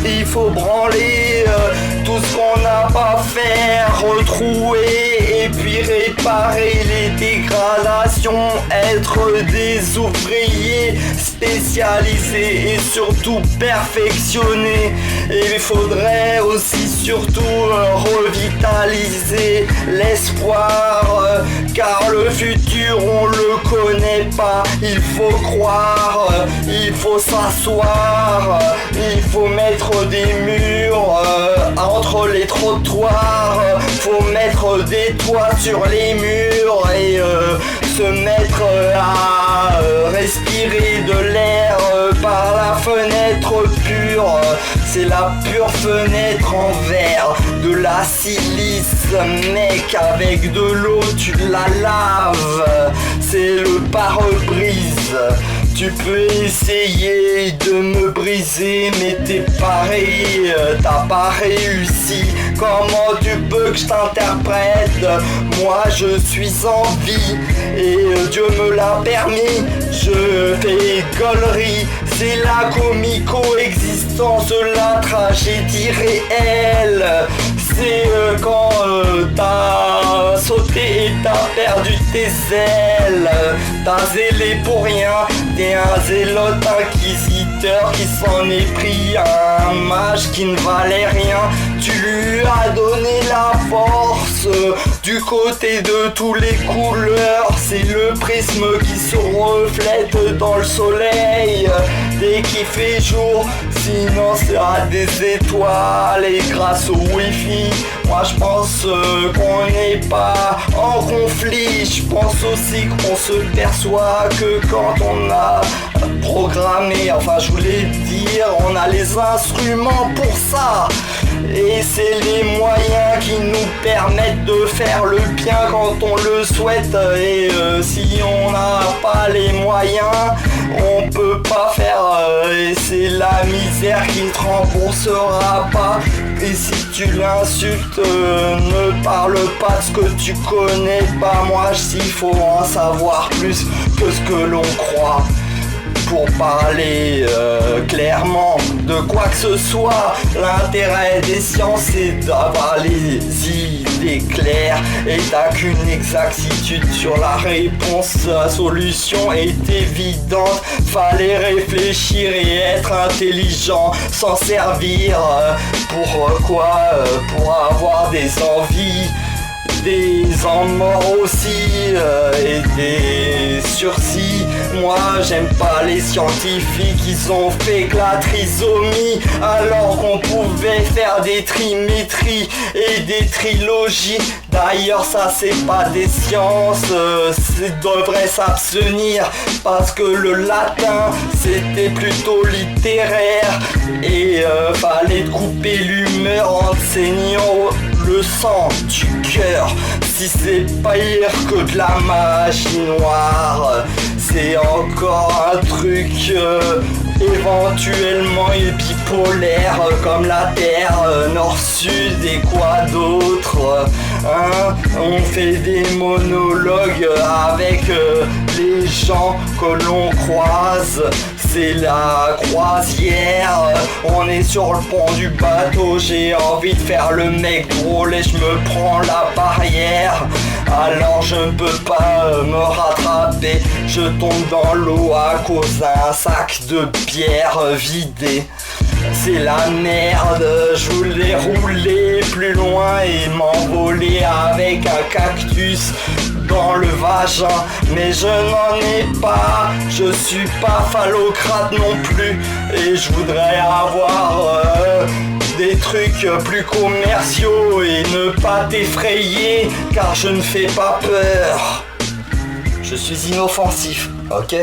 il faut branler tout ce qu'on n'a pas fait, retrouver et puis réparer les dégradations, être des ouvriers spécialisés et surtout perfectionnés. Et il faudrait aussi surtout revitaliser l'espoir, car le futur on le connaît pas. Il faut croire, il faut s'asseoir, il faut mettre des murs entre les trottoirs, faut mettre des toits sur les murs et se mettre à respirer de l'air par la fenêtre pure. C'est la pure fenêtre en verre, de la silice, mec, avec de l'eau tu la laves. C'est le pare-brise. Tu peux essayer de me briser, mais t'es pareil, t'as pas réussi. Comment tu peux que je t'interprète? Moi je suis en vie et Dieu me l'a permis. Je fais gaulerie, c'est la comico-existence, la tragédie réelle. C'est quand t'as sauté et t'as perdu tes ailes. T'as zélé pour rien, t'es un zélote inquisiteur qui s'en est pris à un mage qui ne valait rien. Tu lui as donné la force du côté de tous les couleurs. C'est le prisme qui se reflète dans le soleil dès qu'il fait jour. Sinon c'est à des étoiles et grâce au wifi. Moi je pense qu'on n'est pas en conflit. Je pense aussi qu'on se perçoit que quand on a programmé, enfin je voulais dire, on a les instruments pour ça. Et c'est les moyens qui nous permettent de faire le bien quand on le souhaite. Et si on n'a pas les moyens, on peut pas faire. Et c'est la misère qui te remboursera pas. Et si tu l'insultes, ne parle pas de ce que tu connais pas. Moi, s'il faut en savoir plus que ce que l'on croit. Pour parler clairement de quoi que ce soit, l'intérêt des sciences c'est d'avoir les idées claires. Et t'as qu'une exactitude sur la réponse, la solution est évidente. Fallait réfléchir et être intelligent, s'en servir pour quoi? Pour avoir des envies, des morts aussi et des sursis. Moi j'aime pas les scientifiques, ils ont fait que la trisomie alors qu'on pouvait faire des trimétries et des trilogies. D'ailleurs ça c'est pas des sciences, devrait s'abstenir parce que le latin c'était plutôt littéraire et fallait couper l'humeur en enseignant le sang du cœur. Si c'est pire que de la magie noire, c'est encore un truc éventuellement bipolaire comme la Terre, Nord-Sud et quoi d'autre hein? On fait des monologues avec les gens que l'on croise. C'est la croisière, on est sur le pont du bateau. J'ai envie de faire le mec drôle et je me prends la barrière. Alors je ne peux pas me rattraper, je tombe dans l'eau à cause d'un sac de bière vidé. C'est la merde, je voulais rouler plus loin et m'envoler avec un cactus dans le vagin, mais je n'en ai pas, je suis pas phallocrate non plus, et je voudrais avoir des trucs plus commerciaux et ne pas t'effrayer, car je ne fais pas peur. Je suis inoffensif, ok ?